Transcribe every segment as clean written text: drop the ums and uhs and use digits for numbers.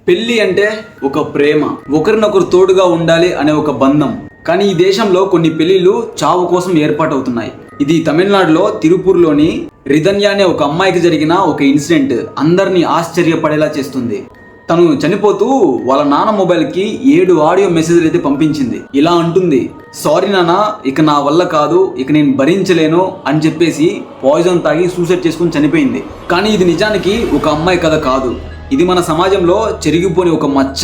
పెళ్లి అంటే ఒక ప్రేమ, ఒకరినొకరు తోడుగా ఉండాలి అనే ఒక బంధం. కానీ ఈ దేశంలో కొన్ని పెళ్లిళ్ళు చావు కోసం ఏర్పాటవుతున్నాయి. ఇది తమిళనాడులో తిరుపూర్లోని రిధన్య అనే ఒక అమ్మాయికి జరిగిన ఒక ఇన్సిడెంట్ అందరినీ ఆశ్చర్యపడేలా చేస్తుంది. తను చనిపోతూ వాళ్ళ నాన్న మొబైల్కి 7 ఆడియో మెసేజ్లు అయితే పంపించింది. ఇలా అంటుంది, సారీ నాన్న, ఇక నా వల్ల కాదు, ఇక నేను భరించలేను అని చెప్పేసి పాయిజన్ తాగి సూసైడ్ చేసుకుని చనిపోయింది. కానీ ఇది నిజానికి ఒక అమ్మాయి కథ కాదు, ఇది మన సమాజంలో చెరిగిపోని ఒక మచ్చ.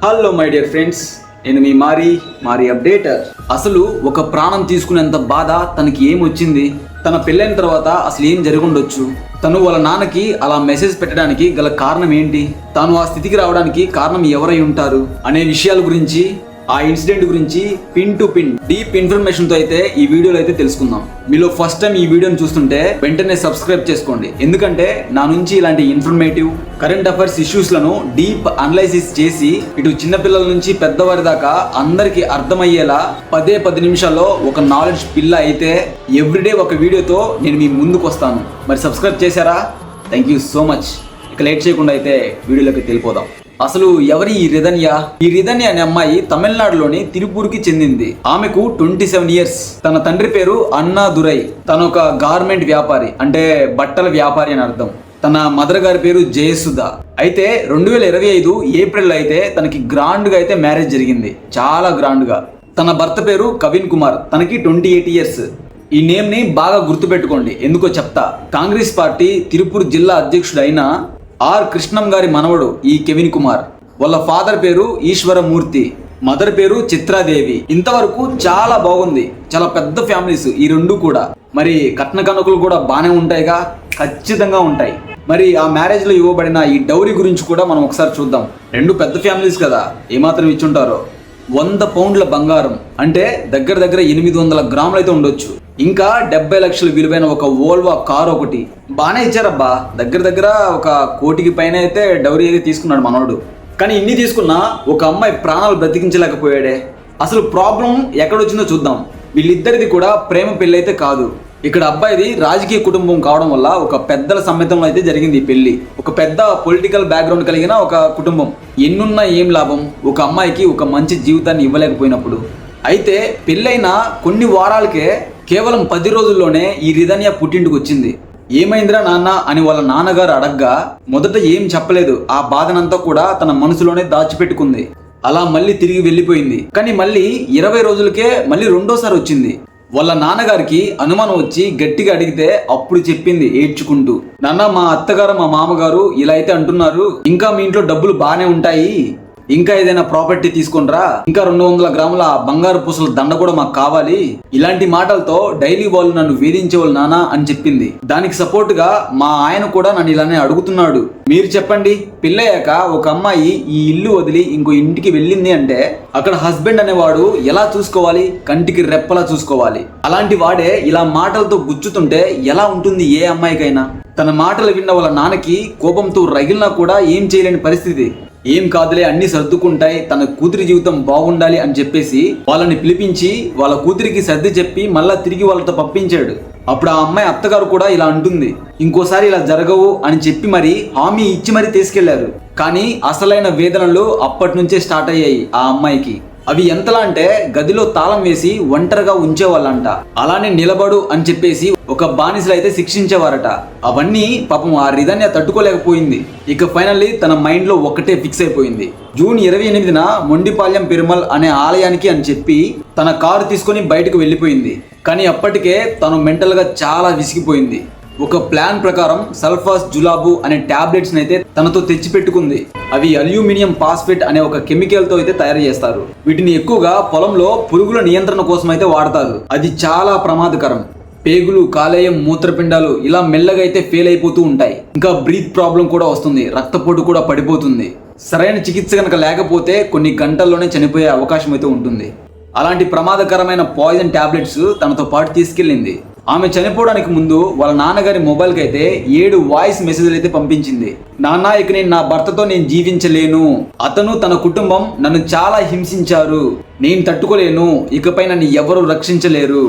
హలో మై డియర్ ఫ్రెండ్స్, నేను మీ మారి అప్డేటర్. అసలు ఒక ప్రాణం తీసుకునేంత బాధ తనకి ఏమొచ్చింది? తన పెళ్ళైన తర్వాత అసలు ఏం జరుగుండొచ్చు? తను వాళ్ళ నాన్నకి అలా మెసేజ్ పెట్టడానికి గల కారణం ఏంటి? తాను ఆ స్థితికి రావడానికి కారణం ఎవరై ఉంటారు అనే విషయాల గురించి, ఆ ఇన్సిడెంట్ గురించి pin to pin deep information తో అయితే ఈ వీడియోలో అయితే తెలుసుకుందాం. మీలో ఫస్ట్ టైం ఈ వీడియోని చూస్తుంటే వెంటనే సబ్స్క్రైబ్ చేసుకోండి, ఎందుకంటే నా నుంచి ఇలాంటి ఇన్ఫర్మేటివ్ కరెంట్ అఫైర్స్ ఇష్యూస్ లను డీప్ అనలైసిస్ చేసి ఇటు చిన్నపిల్లల నుంచి పెద్దవారి దాకా అందరికి అర్థమయ్యేలా 10 నిమిషాల్లో ఒక నాలెడ్జ్ పిల్ల అయితే ఎవ్రీడే ఒక వీడియోతో నేను మీ ముందుకు వస్తాను. మరి సబ్స్క్రైబ్ చేశారా? Thank you so much. ఇక లేట్ చేయకుండా అయితే వీడియోలోకి వెళ్ళిపోదాం. అసలు ఎవరి ఈ రిధన్య? ఈ రిధన్య అనే అమ్మాయి తమిళనాడులోని తిరుపూర్కి చెందింది. ఆమెకు 27 ఇయర్స్. తన తండ్రి పేరు అన్నాదురై. తను ఒక గార్మెంట్ వ్యాపారి, అంటే బట్టల వ్యాపారి అని అర్థం. తన మదర్ గారి పేరు జయసుధ. అయితే 2025 ఏప్రిల్ అయితే తనకి గ్రాండ్ గా అయితే మ్యారేజ్ జరిగింది, చాలా గ్రాండ్ గా. తన భర్త పేరు కవిన్ కుమార్, తనకి 28 ఇయర్స్. ఈ నేమ్ ని బాగా గుర్తుపెట్టుకోండి, ఎందుకో చెప్తా. కాంగ్రెస్ పార్టీ తిరుపూర్ జిల్లా అధ్యక్షుడైన ఆర్ కృష్ణం గారి మనవడు ఈ కెవిన్ కుమార్. వాళ్ళ ఫాదర్ పేరు ఈశ్వరమూర్తి, మదర్ పేరు చిత్రాదేవి. ఇంతవరకు చాలా బాగుంది, చాలా పెద్ద ఫ్యామిలీస్ ఈ రెండు కూడా. మరి కట్న కనుకలు కూడా బాగానే ఉంటాయిగా? ఖచ్చితంగా ఉంటాయి. మరి ఆ మ్యారేజ్ లో ఇవ్వబడిన ఈ డౌరీ గురించి కూడా మనం ఒకసారి చూద్దాం. రెండు పెద్ద ఫ్యామిలీస్ కదా, ఏమాత్రం ఇచ్చుంటారో. 100 పౌండ్ల బంగారం, అంటే దగ్గర 800 గ్రాములు అయితే ఉండొచ్చు. ఇంకా 70 లక్షలు విలువైన ఒక వోల్వా కార్ ఒకటి. బాగానే ఇచ్చారబ్బా, దగ్గర ఒక 1 కోటికి పైన అయితే డౌరీ అయితే తీసుకున్నాడు మనోడు. కానీ ఇన్ని తీసుకున్నా ఒక అమ్మాయి ప్రాణాలు బ్రతికించలేకపోయాడే. అసలు ప్రాబ్లం ఎక్కడొచ్చిందో చూద్దాం. వీళ్ళిద్దరిది కూడా ప్రేమ పెళ్ళి అయితే కాదు. ఇక్కడ అబ్బాయిది రాజకీయ కుటుంబం కావడం వల్ల ఒక పెద్దల సమ్మతంలో అయితే జరిగింది ఈ పెళ్లి. ఒక పెద్ద పొలిటికల్ బ్యాక్గ్రౌండ్ కలిగిన ఒక కుటుంబం. ఎన్నున్నా ఏం లాభం ఒక అమ్మాయికి ఒక మంచి జీవితాన్ని ఇవ్వలేకపోయినప్పుడు. అయితే పెళ్ళైన కొన్ని వారాలకే, కేవలం 10 రోజుల్లోనే ఈ రిధన్య పుట్టింటికి వచ్చింది. ఏమైందిరా నాన్న అని వాళ్ళ నాన్నగారు అడగ్గా మొదట ఏం చెప్పలేదు. ఆ బాధనంతా కూడా తన మనసులోనే దాచిపెట్టుకుంది. అలా మళ్ళీ తిరిగి వెళ్ళిపోయింది. కానీ మళ్ళీ 20 రోజులకే మళ్ళీ రెండోసారి వచ్చింది. వాళ్ళ నాన్నగారికి అనుమానం వచ్చి గట్టిగా అడిగితే అప్పుడు చెప్పింది ఏడ్చుకుంటూ, నాన్న, మా అత్తగారు మా మామగారు ఇలా అయితే అంటున్నారు, ఇంకా మీ ఇంట్లో డబ్బులు బాగానే ఉంటాయి, ఇంకా ఏదైనా ప్రాపర్టీ తీసుకుంటారా, ఇంకా 200 గ్రాముల బంగారు పూసల దండ కూడా మాకు కావాలి, ఇలాంటి మాటలతో డైలీ వాళ్ళు నన్ను వేధించేవాళ్ళు నాన్న అని చెప్పింది. దానికి సపోర్ట్ గా మా ఆయన కూడా నన్ను ఇలానే అడుగుతున్నాడు. మీరు చెప్పండి, పెళ్ళయ్యాక ఒక అమ్మాయి ఈ ఇల్లు వదిలి ఇంకో ఇంటికి వెళ్ళింది అంటే అక్కడ హస్బెండ్ అనేవాడు ఎలా చూసుకోవాలి? కంటికి రెప్పలా చూసుకోవాలి. అలాంటి వాడే ఇలా మాటలతో గుచ్చుతుంటే ఎలా ఉంటుంది ఏ అమ్మాయికైనా? తన మాటలు విన్న వాళ్ళ నాన్నకి కోపంతో రగిలినా కూడా ఏం చేయలేని పరిస్థితి. ఏం కాదులే, అన్ని సర్దుకుంటాయి, తన కూతురి జీవితం బాగుండాలి అని చెప్పేసి వాళ్ళని పిలిపించి వాళ్ళ కూతురికి సర్ది చెప్పి మళ్ళా తిరిగి వాళ్ళతో పంపించాడు. అప్పుడు ఆ అమ్మాయి అత్తగారు కూడా ఇలా అంటుంది, ఇంకోసారి ఇలా జరగవు అని చెప్పి మరి హామీ ఇచ్చి మరీ తీసుకెళ్లారు. కానీ అసలైన వేదనలు అప్పటి నుంచే స్టార్ట్ అయ్యాయి ఆ అమ్మాయికి. అవి ఎంతలా అంటే గదిలో తాళం వేసి ఒంటరిగా ఉంచేవాళ్ళంట. అలానే నిలబడు అని చెప్పేసి ఒక బానిసలు అయితే శిక్షించేవారట. అవన్నీ పాపం ఆ రిధన్య తట్టుకోలేకపోయింది. ఇక ఫైనల్లీ తన మైండ్ లో ఒకటే ఫిక్స్ అయిపోయింది. జూన్ 28న మొండిపాళ్యం పెరుమల్ అనే ఆలయానికి అని చెప్పి తన కారు తీసుకొని బయటకు వెళ్ళిపోయింది. కానీ అప్పటికే తను మెంటల్ గా చాలా విసిగిపోయింది. ఒక ప్లాన్ ప్రకారం సల్ఫాస్ జులాబు అనే టాబ్లెట్స్ అయితే తనతో తెచ్చిపెట్టుకుంది. అవి అల్యూమినియం ఫాస్ఫేట్ అనే ఒక కెమికల్ తో అయితే తయారు చేస్తారు. వీటిని ఎక్కువగా పొలంలో పురుగుల నియంత్రణ కోసం అయితే వాడతారు. అది చాలా ప్రమాదకరం. పేగులు, కాలేయం, మూత్రపిండాలు ఇలా మెల్లగా అయితే ఫెయిల్ అయిపోతూ ఉంటాయి. ఇంకా బ్రీత్ ప్రాబ్లం కూడా వస్తుంది, రక్తపోటు కూడా పడిపోతుంది. సరైన చికిత్స కనుక లేకపోతే కొన్ని గంటల్లోనే చనిపోయే అవకాశం అయితే ఉంటుంది. అలాంటి ప్రమాదకరమైన పాయిజన్ టాబ్లెట్స్ తనతో పాటు తీసుకెళ్ళింది. ఆమె చనిపోవడానికి ముందు వాళ్ళ నాన్నగారి మొబైల్కి అయితే 7 వాయిస్ మెసేజ్లు అయితే పంపించింది. నాన్న, ఇక నేను నా భర్తతో నేను జీవించలేను, అతను తన కుటుంబం నన్ను చాలా హింసించారు, నేను తట్టుకోలేను, ఇకపై నన్ను ఎవరు రక్షించలేరు,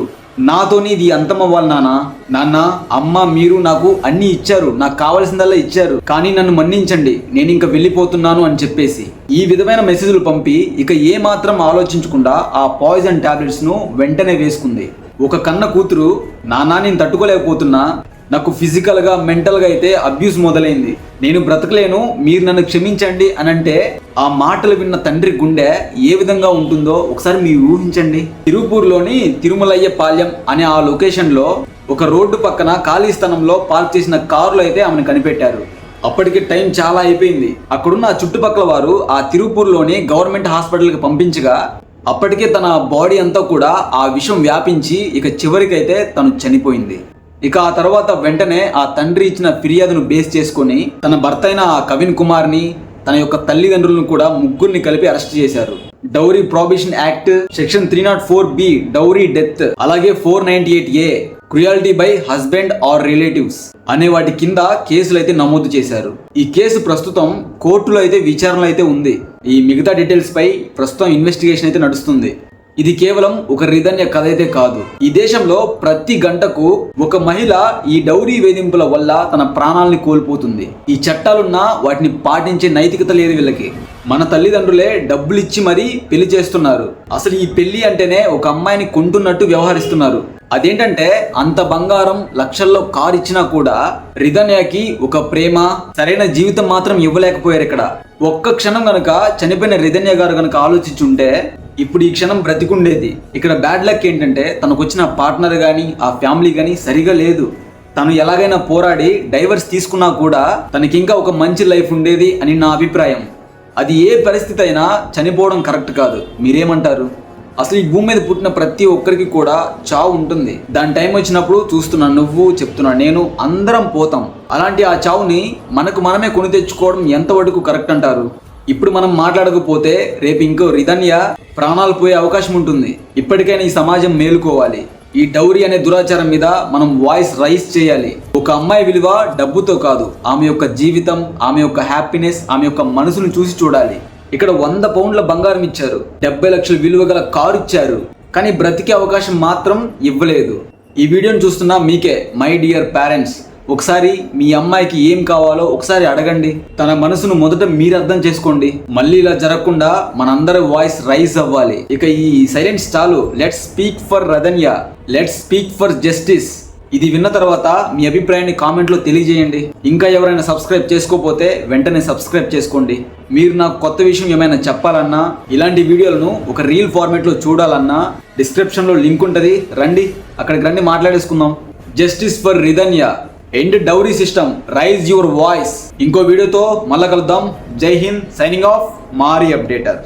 నాతోని ఇది అంతమవ్వాలి నాన్న అమ్మ మీరు నాకు అన్ని ఇచ్చారు, నాకు కావలసిందల్లా ఇచ్చారు, కానీ నన్ను మన్నించండి, నేను ఇంకా వెళ్ళిపోతున్నాను అని చెప్పేసి ఈ విధమైన మెసేజ్లు పంపి ఇక ఏ మాత్రం ఆలోచించకుండా ఆ పాయిజన్ టాబ్లెట్స్ ను వెంటనే వేసుకుంది. ఒక కన్న కూతురు నాన్న నేను తట్టుకోలేకపోతున్నా, నాకు ఫిజికల్ గా మెంటల్ గా అయితే అబ్యూస్ మొదలైంది, నేను బ్రతకలేను, మీరు నన్ను క్షమించండి అని అంటే ఆ మాటలు విన్న తండ్రి గుండె ఏ విధంగా ఉంటుందో ఒకసారి మీరు ఊహించండి. తిరుపూర్లోని తిరుమలయ్య పాలెం అనే ఆ లొకేషన్ లో ఒక రోడ్డు పక్కన ఖాళీ స్థలంలో పార్క్ చేసిన కారులో అయితే ఆమెను కనిపెట్టారు. అప్పటికి టైం చాలా అయిపోయింది. అక్కడున్న ఆ చుట్టుపక్కల వారు ఆ తిరుపూర్లోని గవర్నమెంట్ హాస్పిటల్కి పంపించగా అప్పటికే తన బాడీ అంతా కూడా ఆ విషం వ్యాపించి ఇక చివరికైతే తను చనిపోయింది. ఇక ఆ తర్వాత వెంటనే ఆ తండ్రి ఇచ్చిన ఫిర్యాదును బేస్ చేసుకొని తన భర్త అయిన ఆ కవిన్ కుమార్ని, తన యొక్క తల్లిదండ్రులను కూడా ముగ్గురిని కలిపి అరెస్ట్ చేశారు. Dowry prohibition act section 304B dowry death, అలాగే 498A cruelty by husband or relatives అనే వాటి కింద కేసులు అయితే నమోదు చేశారు. ఈ కేసు ప్రస్తుతం కోర్టులో అయితే విచారణలో అయితే ఉంది. ఈ మిగతా డీటెయిల్స్ పై ప్రస్తుతం ఇన్వెస్టిగేషన్ అయితే నడుస్తుంది. ఇది కేవలం ఒక రిధన్య కథ అయితే కాదు. ఈ దేశంలో ప్రతి గంటకు ఒక మహిళ ఈ డౌరీ వేధింపుల వల్ల తన ప్రాణాలని కోల్పోతుంది. ఈ చట్టాలున్నా వాటిని పాటించే నైతికత లేదు వీళ్ళకి. మన తల్లిదండ్రులే డబ్బులు ఇచ్చి మరీ పెళ్లి చేస్తున్నారు. అసలు ఈ పెళ్లి అంటేనే ఒక అమ్మాయిని కొంటున్నట్టు వ్యవహరిస్తున్నారు. అదేంటంటే అంత బంగారం, లక్షల్లో కారు ఇచ్చినా కూడా రిధన్యకి ఒక ప్రేమ, సరైన జీవితం మాత్రం ఇవ్వలేకపోయారు. ఇక్కడ ఒక్క క్షణం గనక చనిపోయిన రిధన్య గారు గనక ఆలోచించుంటే ఇప్పుడు ఈ క్షణం బ్రతికుండేది. ఇక్కడ బ్యాడ్ లక్ ఏంటంటే తనకు వచ్చిన పార్ట్నర్ కానీ ఆ ఫ్యామిలీ కానీ సరిగా లేదు. తను ఎలాగైనా పోరాడి డైవర్స్ తీసుకున్నా కూడా తనకి ఇంకా ఒక మంచి లైఫ్ ఉండేది అని నా అభిప్రాయం. అది ఏ పరిస్థితి అయినా చనిపోవడం కరెక్ట్ కాదు. మీరేమంటారు? అసలు ఈ భూమి మీద పుట్టిన ప్రతి ఒక్కరికి కూడా చావు ఉంటుంది. దాని టైం వచ్చినప్పుడు చూస్తున్నా నువ్వు, చెప్తున్నా నేను, అందరం పోతాం. అలాంటి ఆ చావుని మనకు మనమే కొని తెచ్చుకోవడం ఎంతవరకు కరెక్ట్ అంటారు? ఇప్పుడు మనం మాట్లాడకపోతే రేపు ఇంకో రిధన్య ప్రాణాలు పోయే అవకాశం ఉంటుంది. ఇప్పటికైనా ఈ సమాజం మేలుకోవాలి. ఈ డౌరీ అనే దురాచారం మీద మనం వాయిస్ రైజ్ చేయాలి. ఒక అమ్మాయి విలువ డబ్బుతో కాదు, ఆమె యొక్క జీవితం, ఆమె యొక్క హ్యాపీనెస్, ఆమె యొక్క మనసును చూసి చూడాలి. ఇక్కడ 100 పౌండ్ల బంగారం ఇచ్చారు, 70 లక్షల విలువ గల కారు ఇచ్చారు, కానీ బ్రతికే అవకాశం మాత్రం ఇవ్వలేదు. ఈ వీడియోని చూస్తున్నా మీకే మై డియర్ పేరెంట్స్, ఒకసారి మీ అమ్మాయికి ఏం కావాలో ఒకసారి అడగండి. తన మనసును మొదట మీరు అర్థం చేసుకోండి. మళ్ళీ ఇలా జరగకుండా మనందరి వాయిస్ రైజ్ అవ్వాలి. ఇక ఈ సైలెన్స్ చాలు. Let's speak for Ridhanya, let's speak for justice. ఇది విన్న తర్వాత మీ అభిప్రాయాన్ని కామెంట్లో తెలియజేయండి. ఇంకా ఎవరైనా సబ్స్క్రైబ్ చేసుకోకపోతే వెంటనే సబ్స్క్రైబ్ చేసుకోండి. మీరు నాకు కొత్త విషయం ఏమైనా చెప్పాలన్నా, ఇలాంటి వీడియోలను ఒక రీల్ ఫార్మేట్లో చూడాలన్నా డిస్క్రిప్షన్లో లింక్ ఉంటుంది, రండి, అక్కడికి రండి, మాట్లాడేసుకుందాం. Justice for Ridhanya, end dowry system, rise your voice. ఇంకో వీడియోతో మళ్ళా కలుద్దాం. జై హింద్, సైనింగ్ ఆఫ్, మారీ అప్డేటర్.